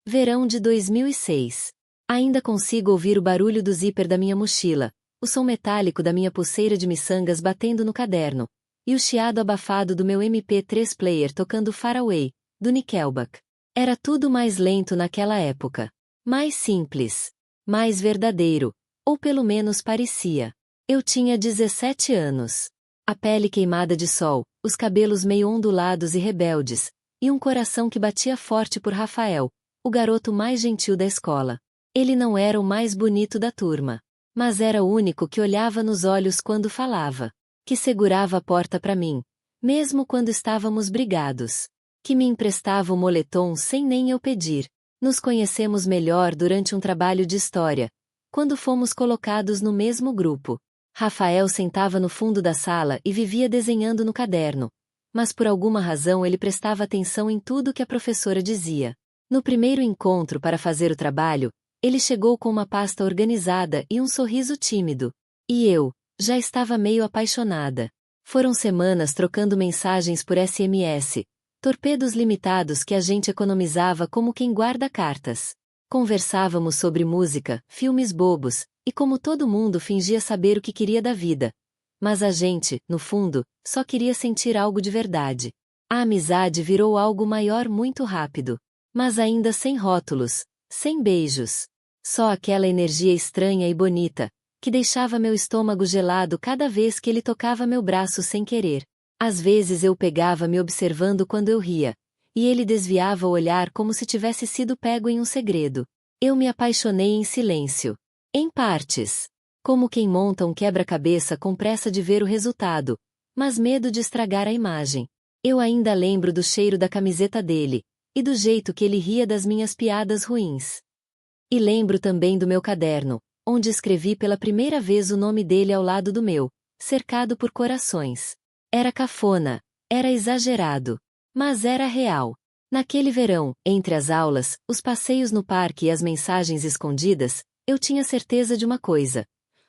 Verão de 2006. Ainda consigo ouvir o barulho do zíper da minha mochila, o som metálico da minha pulseira de miçangas batendo no caderno, e o chiado abafado do meu MP3 player tocando Far Away, do Nickelback. Era tudo mais lento naquela época. Mais simples. Mais verdadeiro. Ou pelo menos parecia. Eu tinha 17 anos. A pele queimada de sol, os cabelos meio ondulados e rebeldes, e um coração que batia forte por Rafael, o garoto mais gentil da escola. Ele não era o mais bonito da turma, mas era o único que olhava nos olhos quando falava, que segurava a porta para mim, mesmo quando estávamos brigados, que me emprestava o moletom sem nem eu pedir. Nos conhecemos melhor durante um trabalho de história, quando fomos colocados no mesmo grupo. Rafael sentava no fundo da sala e vivia desenhando no caderno, mas por alguma razão ele prestava atenção em tudo que a professora dizia. No primeiro encontro para fazer o trabalho, ele chegou com uma pasta organizada e um sorriso tímido. E eu, já estava meio apaixonada. Foram semanas trocando mensagens por SMS, torpedos limitados que a gente economizava como quem guarda cartas. Conversávamos sobre música, filmes bobos, e como todo mundo fingia saber o que queria da vida. Mas a gente, no fundo, só queria sentir algo de verdade. A amizade virou algo maior muito rápido. Mas ainda sem rótulos, sem beijos. Só aquela energia estranha e bonita, que deixava meu estômago gelado cada vez que ele tocava meu braço sem querer. Às vezes eu pegava me observando quando eu ria, e ele desviava o olhar como se tivesse sido pego em um segredo. Eu me apaixonei em silêncio. Em partes. Como quem monta um quebra-cabeça com pressa de ver o resultado, mas medo de estragar a imagem. Eu ainda lembro do cheiro da camiseta dele, e do jeito que ele ria das minhas piadas ruins. E lembro também do meu caderno, onde escrevi pela primeira vez o nome dele ao lado do meu, cercado por corações. Era cafona, era exagerado, mas era real. Naquele verão, entre as aulas, os passeios no parque e as mensagens escondidas, eu tinha certeza de uma coisa.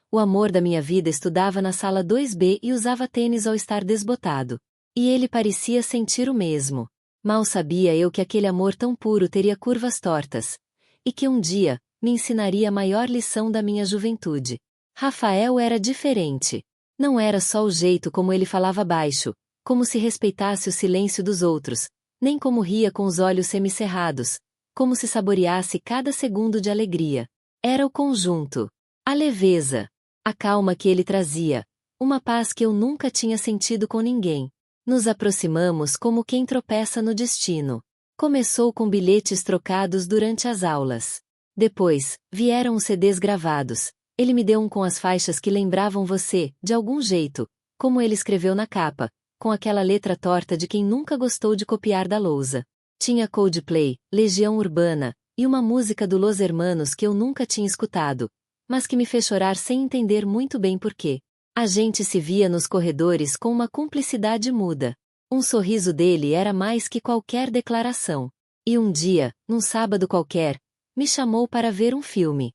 O amor da minha vida estudava na sala 2B e usava tênis ao estar desbotado. E ele parecia sentir o mesmo. Mal sabia eu que aquele amor tão puro teria curvas tortas, e que um dia, me ensinaria a maior lição da minha juventude. Rafael era diferente. Não era só o jeito como ele falava baixo, como se respeitasse o silêncio dos outros, nem como ria com os olhos semicerrados, como se saboreasse cada segundo de alegria. Era o conjunto. A leveza. A calma que ele trazia. Uma paz que eu nunca tinha sentido com ninguém. Nos aproximamos como quem tropeça no destino. Começou com bilhetes trocados durante as aulas. Depois, vieram os CDs gravados. Ele me deu um com as faixas que lembravam você, de algum jeito, como ele escreveu na capa, com aquela letra torta de quem nunca gostou de copiar da lousa. Tinha Coldplay, Legião Urbana, e uma música do Los Hermanos que eu nunca tinha escutado, mas que me fez chorar sem entender muito bem porquê. A gente se via nos corredores com uma cumplicidade muda. Um sorriso dele era mais que qualquer declaração. E um dia, num sábado qualquer, me chamou para ver um filme.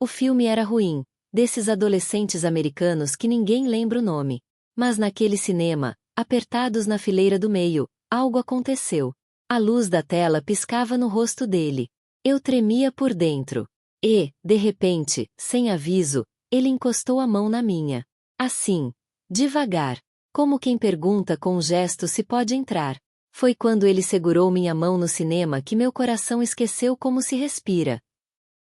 O filme era ruim, desses adolescentes americanos que ninguém lembra o nome. Mas naquele cinema, apertados na fileira do meio, algo aconteceu. A luz da tela piscava no rosto dele. Eu tremia por dentro. E, de repente, sem aviso, ele encostou a mão na minha. Assim, devagar, como quem pergunta com um gesto se pode entrar. Foi quando ele segurou minha mão no cinema que meu coração esqueceu como se respira.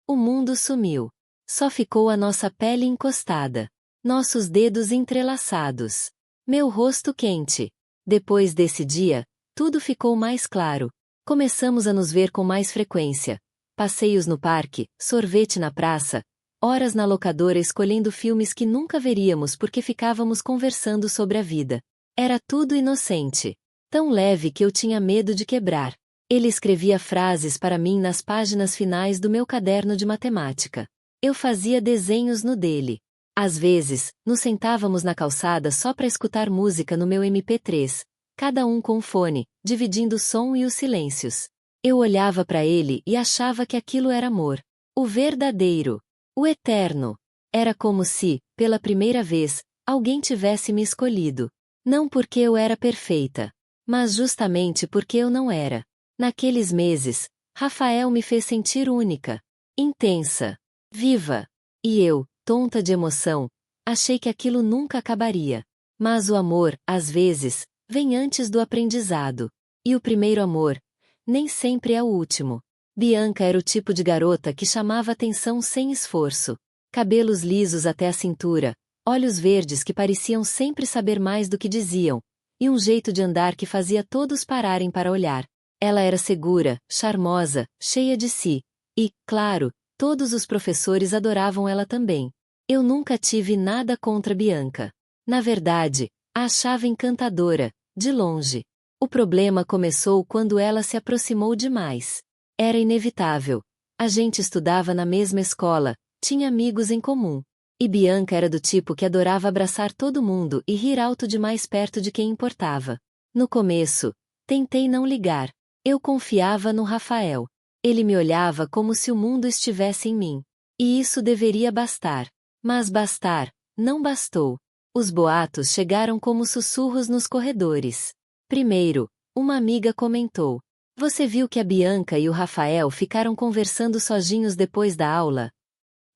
O mundo sumiu. Só ficou a nossa pele encostada. Nossos dedos entrelaçados. Meu rosto quente. Depois desse dia, tudo ficou mais claro. Começamos a nos ver com mais frequência. Passeios no parque, sorvete na praça, horas na locadora escolhendo filmes que nunca veríamos porque ficávamos conversando sobre a vida. Era tudo inocente. Tão leve que eu tinha medo de quebrar. Ele escrevia frases para mim nas páginas finais do meu caderno de matemática. Eu fazia desenhos no dele. Às vezes, nos sentávamos na calçada só para escutar música no meu MP3, cada um com um fone, dividindo o som e os silêncios. Eu olhava para ele e achava que aquilo era amor. O verdadeiro. O eterno. Era como se, pela primeira vez, alguém tivesse me escolhido. Não porque eu era perfeita, mas justamente porque eu não era. Naqueles meses, Rafael me fez sentir única, intensa, viva. E eu, tonta de emoção, achei que aquilo nunca acabaria. Mas o amor, às vezes, vem antes do aprendizado. E o primeiro amor nem sempre é o último. Bianca era o tipo de garota que chamava atenção sem esforço. Cabelos lisos até a cintura, olhos verdes que pareciam sempre saber mais do que diziam, e um jeito de andar que fazia todos pararem para olhar. Ela era segura, charmosa, cheia de si. E, claro, todos os professores adoravam ela também. Eu nunca tive nada contra Bianca. Na verdade, a achava encantadora, de longe. O problema começou quando ela se aproximou demais. Era inevitável. A gente estudava na mesma escola, tinha amigos em comum. E Bianca era do tipo que adorava abraçar todo mundo e rir alto demais perto de quem importava. No começo, tentei não ligar. Eu confiava no Rafael. Ele me olhava como se o mundo estivesse em mim. E isso deveria bastar. Mas bastar, não bastou. Os boatos chegaram como sussurros nos corredores. Primeiro, uma amiga comentou: "Você viu que a Bianca e o Rafael ficaram conversando sozinhos depois da aula?"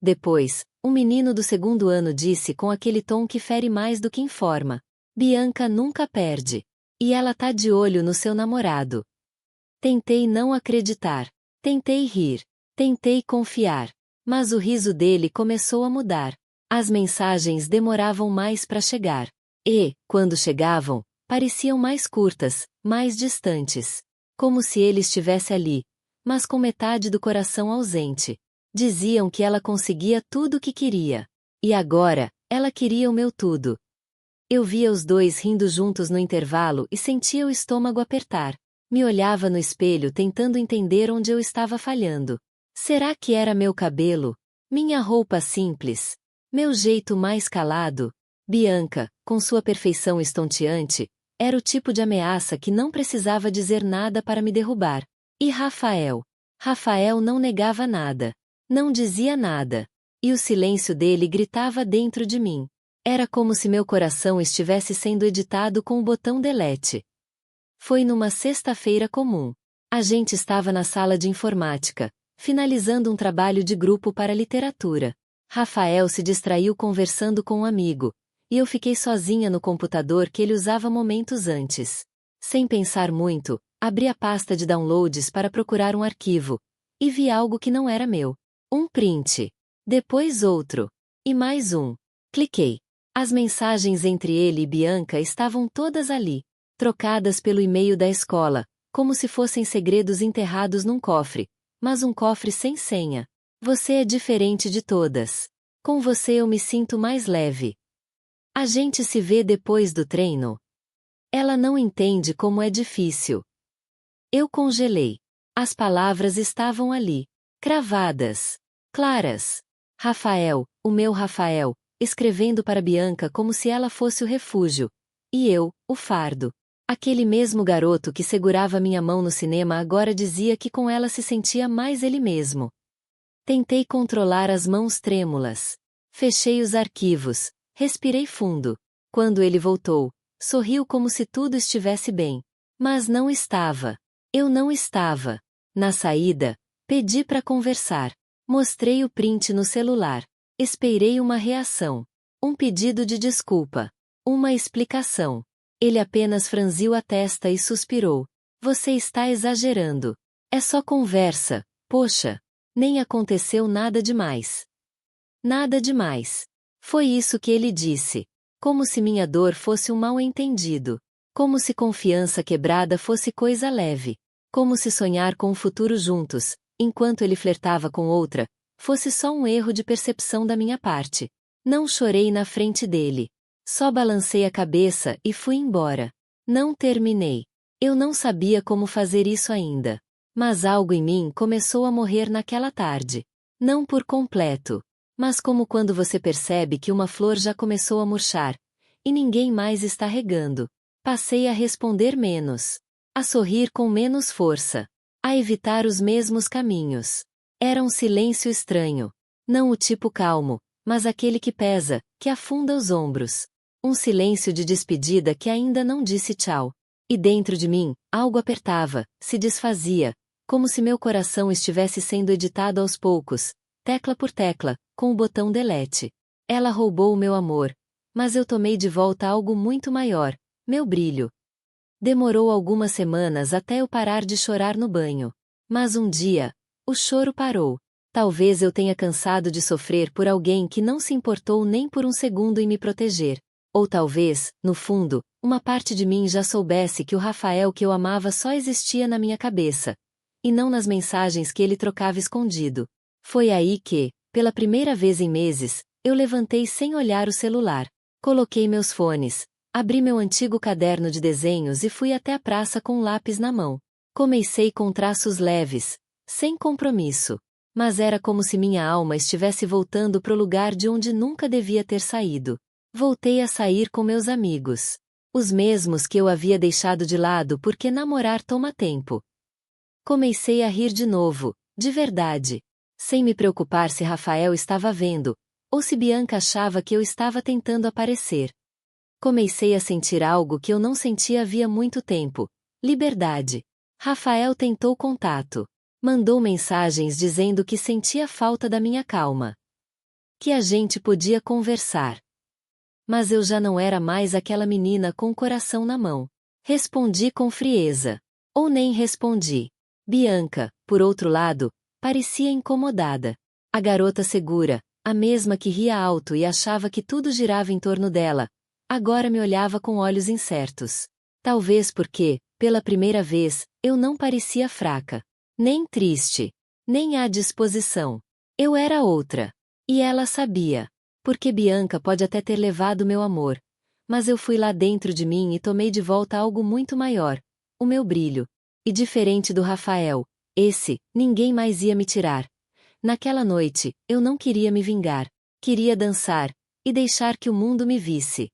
Depois, um menino do segundo ano disse com aquele tom que fere mais do que informa: "Bianca nunca perde. E ela tá de olho no seu namorado." Tentei não acreditar. Tentei rir. Tentei confiar. Mas o riso dele começou a mudar. As mensagens demoravam mais para chegar. E, quando chegavam, pareciam mais curtas, mais distantes. Como se ele estivesse ali, mas com metade do coração ausente. Diziam que ela conseguia tudo o que queria. E agora, ela queria o meu tudo. Eu via os dois rindo juntos no intervalo e sentia o estômago apertar. Me olhava no espelho tentando entender onde eu estava falhando. Será que era meu cabelo? Minha roupa simples? Meu jeito mais calado? Bianca, com sua perfeição estonteante, era o tipo de ameaça que não precisava dizer nada para me derrubar. E Rafael? Rafael não negava nada. Não dizia nada. E o silêncio dele gritava dentro de mim. Era como se meu coração estivesse sendo editado com o botão delete. Foi numa sexta-feira comum. A gente estava na sala de informática, finalizando um trabalho de grupo para literatura. Rafael se distraiu conversando com um amigo, e eu fiquei sozinha no computador que ele usava momentos antes. Sem pensar muito, abri a pasta de downloads para procurar um arquivo, e vi algo que não era meu. Um print. Depois outro. E mais um. Cliquei. As mensagens entre ele e Bianca estavam todas ali, trocadas pelo e-mail da escola, como se fossem segredos enterrados num cofre, mas um cofre sem senha. Você é diferente de todas. Com você eu me sinto mais leve. A gente se vê depois do treino. Ela não entende como é difícil. Eu congelei. As palavras estavam ali, cravadas, claras. Rafael, o meu Rafael, escrevendo para Bianca como se ela fosse o refúgio. E eu, o fardo. Aquele mesmo garoto que segurava minha mão no cinema agora dizia que com ela se sentia mais ele mesmo. Tentei controlar as mãos trêmulas. Fechei os arquivos. Respirei fundo. Quando ele voltou, sorriu como se tudo estivesse bem. Mas não estava. Eu não estava. Na saída, pedi para conversar. Mostrei o print no celular. Esperei uma reação. Um pedido de desculpa. Uma explicação. Ele apenas franziu a testa e suspirou. Você está exagerando. É só conversa, poxa. Nem aconteceu nada demais. Nada demais. Foi isso que ele disse. Como se minha dor fosse um mal-entendido. Como se confiança quebrada fosse coisa leve. Como se sonhar com um futuro juntos, enquanto ele flertava com outra, fosse só um erro de percepção da minha parte. Não chorei na frente dele. Só balancei a cabeça e fui embora. Não terminei. Eu não sabia como fazer isso ainda. Mas algo em mim começou a morrer naquela tarde. Não por completo. Mas como quando você percebe que uma flor já começou a murchar, e ninguém mais está regando. Passei a responder menos. A sorrir com menos força. A evitar os mesmos caminhos. Era um silêncio estranho. Não o tipo calmo, mas aquele que pesa, que afunda os ombros. Um silêncio de despedida que ainda não disse tchau. E dentro de mim, algo apertava, se desfazia, como se meu coração estivesse sendo editado aos poucos, tecla por tecla, com o botão delete. Ela roubou o meu amor, mas eu tomei de volta algo muito maior, meu brilho. Demorou algumas semanas até eu parar de chorar no banho. Mas um dia, o choro parou. Talvez eu tenha cansado de sofrer por alguém que não se importou nem por um segundo em me proteger. Ou talvez, no fundo, uma parte de mim já soubesse que o Rafael que eu amava só existia na minha cabeça, e não nas mensagens que ele trocava escondido. Foi aí que, pela primeira vez em meses, eu levantei sem olhar o celular. Coloquei meus fones, abri meu antigo caderno de desenhos e fui até a praça com um lápis na mão. Comecei com traços leves, sem compromisso. Mas era como se minha alma estivesse voltando pro lugar de onde nunca devia ter saído. Voltei a sair com meus amigos. Os mesmos que eu havia deixado de lado porque namorar toma tempo. Comecei a rir de novo, de verdade. Sem me preocupar se Rafael estava vendo, ou se Bianca achava que eu estava tentando aparecer. Comecei a sentir algo que eu não sentia havia muito tempo: liberdade. Rafael tentou contato. Mandou mensagens dizendo que sentia falta da minha calma. Que a gente podia conversar. Mas eu já não era mais aquela menina com o coração na mão. Respondi com frieza. Ou nem respondi. Bianca, por outro lado, parecia incomodada. A garota segura, a mesma que ria alto e achava que tudo girava em torno dela, agora me olhava com olhos incertos. Talvez porque, pela primeira vez, eu não parecia fraca. Nem triste. Nem à disposição. Eu era outra. E ela sabia. Porque Bianca pode até ter levado meu amor. Mas eu fui lá dentro de mim e tomei de volta algo muito maior: o meu brilho. E diferente do Rafael, esse, ninguém mais ia me tirar. Naquela noite, eu não queria me vingar. Queria dançar. E deixar que o mundo me visse.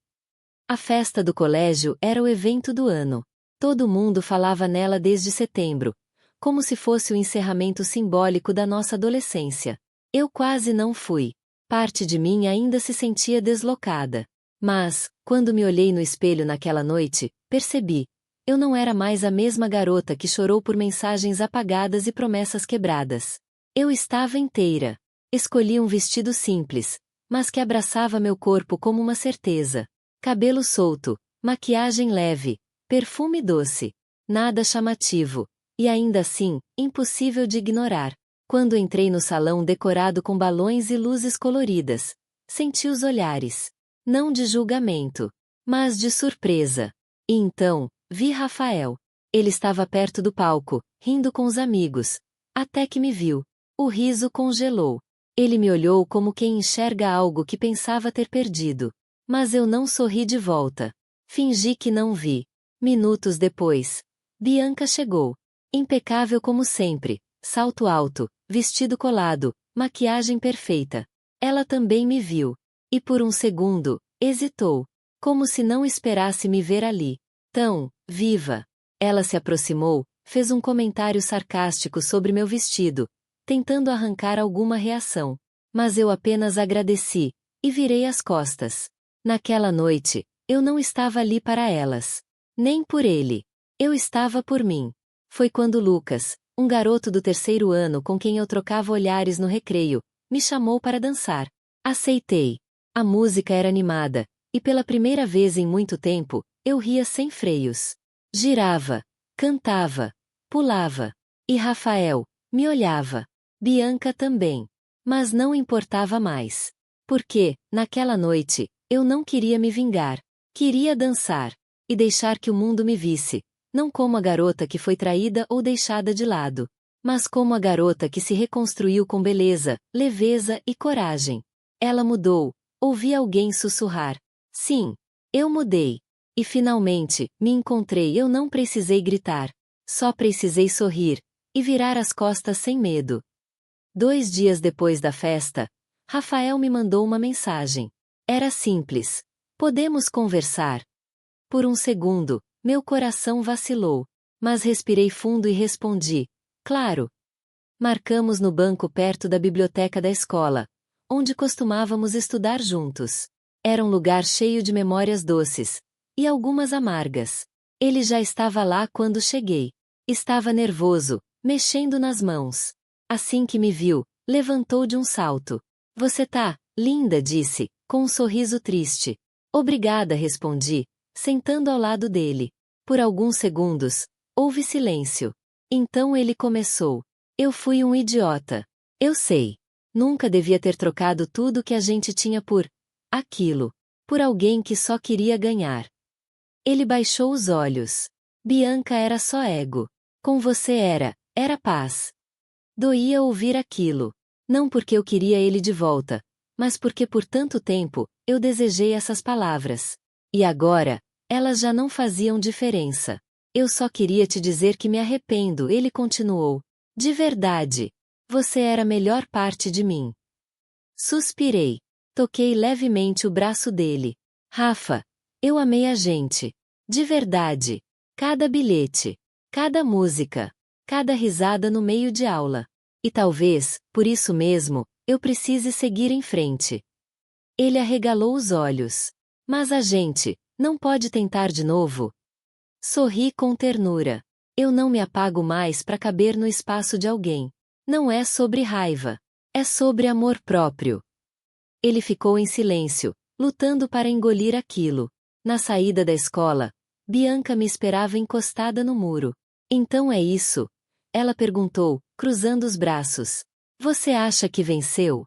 A festa do colégio era o evento do ano. Todo mundo falava nela desde setembro, como se fosse o encerramento simbólico da nossa adolescência. Eu quase não fui. Parte de mim ainda se sentia deslocada. Mas, quando me olhei no espelho naquela noite, percebi. Eu não era mais a mesma garota que chorou por mensagens apagadas e promessas quebradas. Eu estava inteira. Escolhi um vestido simples, mas que abraçava meu corpo como uma certeza. Cabelo solto, maquiagem leve, perfume doce. Nada chamativo. E ainda assim, impossível de ignorar. Quando entrei no salão decorado com balões e luzes coloridas, senti os olhares. Não de julgamento, mas de surpresa. E então, vi Rafael. Ele estava perto do palco, rindo com os amigos. Até que me viu. O riso congelou. Ele me olhou como quem enxerga algo que pensava ter perdido. Mas eu não sorri de volta. Fingi que não vi. Minutos depois, Bianca chegou. Impecável como sempre, salto alto, vestido colado, maquiagem perfeita. Ela também me viu. E por um segundo, hesitou. Como se não esperasse me ver ali. Tão viva. Ela se aproximou, fez um comentário sarcástico sobre meu vestido, tentando arrancar alguma reação. Mas eu apenas agradeci, e virei as costas. Naquela noite, eu não estava ali para elas. Nem por ele. Eu estava por mim. Foi quando Lucas, um garoto do terceiro ano com quem eu trocava olhares no recreio, me chamou para dançar. Aceitei. A música era animada, e pela primeira vez em muito tempo, eu ria sem freios. Girava, cantava, pulava. E Rafael me olhava. Bianca também. Mas não importava mais. Porque, naquela noite, eu não queria me vingar. Queria dançar. E deixar que o mundo me visse. Não como a garota que foi traída ou deixada de lado, mas como a garota que se reconstruiu com beleza, leveza e coragem. Ela mudou. Ouvi alguém sussurrar. Sim, eu mudei. E finalmente, me encontrei. Eu não precisei gritar. Só precisei sorrir. E virar as costas sem medo. 2 dias depois da festa, Rafael me mandou uma mensagem. Era simples. Podemos conversar? Por um segundo, meu coração vacilou. Mas respirei fundo e respondi. Claro. Marcamos no banco perto da biblioteca da escola, onde costumávamos estudar juntos. Era um lugar cheio de memórias doces. E algumas amargas. Ele já estava lá quando cheguei. Estava nervoso, mexendo nas mãos. Assim que me viu, levantou de um salto. Você tá linda, disse, com um sorriso triste. Obrigada, respondi, sentando ao lado dele. Por alguns segundos, houve silêncio. Então ele começou. Eu fui um idiota. Eu sei. Nunca devia ter trocado tudo que a gente tinha por aquilo. Por alguém que só queria ganhar. Ele baixou os olhos. Bianca era só ego. Com você era paz. Doía ouvir aquilo. Não porque eu queria ele de volta, mas porque por tanto tempo, eu desejei essas palavras. E agora, elas já não faziam diferença. Eu só queria te dizer que me arrependo, ele continuou. De verdade. Você era a melhor parte de mim. Suspirei. Toquei levemente o braço dele. Rafa, eu amei a gente. De verdade. Cada bilhete. Cada música. Cada risada no meio de aula. E talvez, por isso mesmo, eu precise seguir em frente. Ele arregalou os olhos. Mas a gente não pode tentar de novo? Sorri com ternura. Eu não me apago mais para caber no espaço de alguém. Não é sobre raiva. É sobre amor próprio. Ele ficou em silêncio, lutando para engolir aquilo. Na saída da escola, Bianca me esperava encostada no muro. Então é isso? Ela perguntou, cruzando os braços. Você acha que venceu?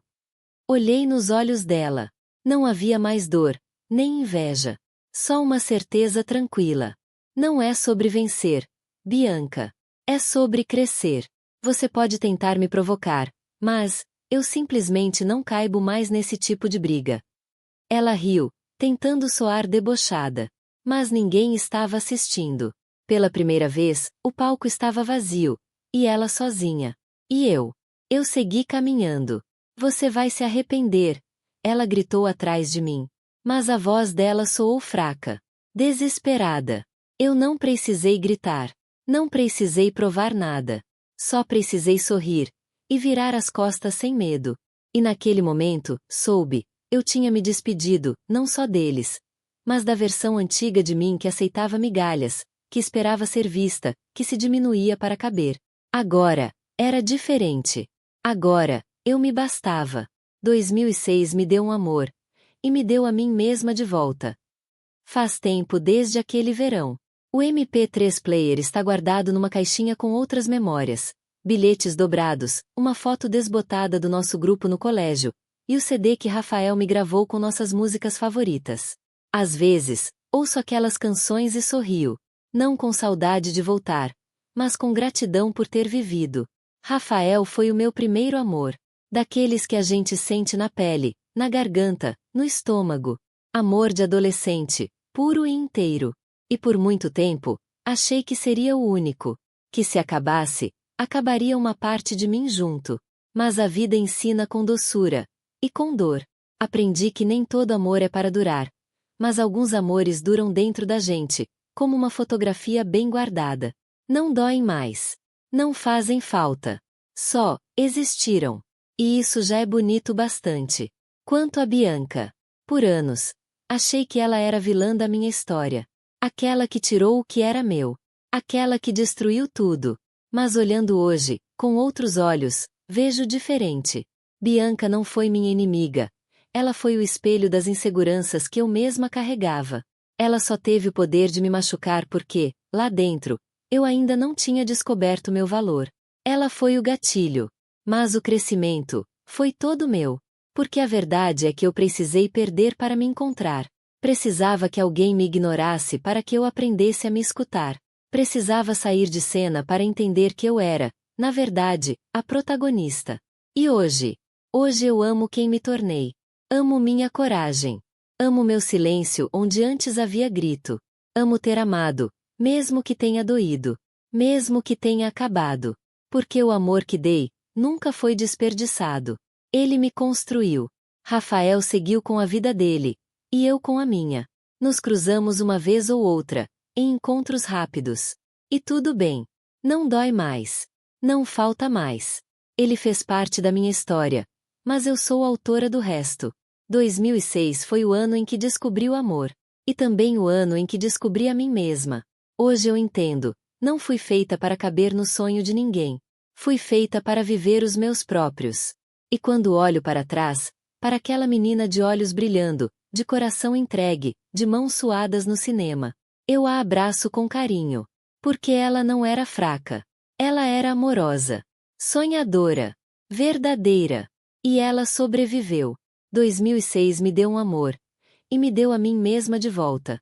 Olhei nos olhos dela. Não havia mais dor, nem inveja. Só uma certeza tranquila. Não é sobre vencer, Bianca. É sobre crescer. Você pode tentar me provocar, mas eu simplesmente não caibo mais nesse tipo de briga. Ela riu, tentando soar debochada. Mas ninguém estava assistindo. Pela primeira vez, o palco estava vazio, e ela sozinha. E eu? Eu segui caminhando. Você vai se arrepender, ela gritou atrás de mim. Mas a voz dela soou fraca. Desesperada. Eu não precisei gritar. Não precisei provar nada. Só precisei sorrir. E virar as costas sem medo. E naquele momento, soube, eu tinha me despedido, não só deles, mas da versão antiga de mim que aceitava migalhas, que esperava ser vista, que se diminuía para caber. Agora, era diferente. Agora, eu me bastava. 2006 me deu um amor. E me deu a mim mesma de volta. Faz tempo desde aquele verão. O MP3 player está guardado numa caixinha com outras memórias. Bilhetes dobrados, uma foto desbotada do nosso grupo no colégio, e o CD que Rafael me gravou com nossas músicas favoritas. Às vezes, ouço aquelas canções e sorrio. Não com saudade de voltar, mas com gratidão por ter vivido. Rafael foi o meu primeiro amor. Daqueles que a gente sente na pele, na garganta, no estômago. Amor de adolescente, puro e inteiro. E por muito tempo, achei que seria o único. Que se acabasse, acabaria uma parte de mim junto. Mas a vida ensina com doçura. E com dor. Aprendi que nem todo amor é para durar. Mas alguns amores duram dentro da gente, como uma fotografia bem guardada. Não doem mais. Não fazem falta. Só existiram. E isso já é bonito bastante. Quanto a Bianca. Por anos, achei que ela era a vilã da minha história. Aquela que tirou o que era meu. Aquela que destruiu tudo. Mas olhando hoje, com outros olhos, vejo diferente. Bianca não foi minha inimiga. Ela foi o espelho das inseguranças que eu mesma carregava. Ela só teve o poder de me machucar porque, lá dentro, eu ainda não tinha descoberto meu valor. Ela foi o gatilho. Mas o crescimento foi todo meu. Porque a verdade é que eu precisei perder para me encontrar. Precisava que alguém me ignorasse para que eu aprendesse a me escutar. Precisava sair de cena para entender que eu era, na verdade, a protagonista. E hoje? Hoje eu amo quem me tornei. Amo minha coragem. Amo meu silêncio onde antes havia grito. Amo ter amado, mesmo que tenha doído. Mesmo que tenha acabado. Porque o amor que dei, nunca foi desperdiçado. Ele me construiu. Rafael seguiu com a vida dele. E eu com a minha. Nos cruzamos uma vez ou outra, em encontros rápidos. E tudo bem. Não dói mais. Não falta mais. Ele fez parte da minha história. Mas eu sou a autora do resto. 2006 foi o ano em que descobri o amor. E também o ano em que descobri a mim mesma. Hoje eu entendo. Não fui feita para caber no sonho de ninguém. Fui feita para viver os meus próprios. E quando olho para trás, para aquela menina de olhos brilhando, de coração entregue, de mãos suadas no cinema, eu a abraço com carinho. Porque ela não era fraca. Ela era amorosa, sonhadora, verdadeira. E ela sobreviveu. 2006 me deu um amor. E me deu a mim mesma de volta.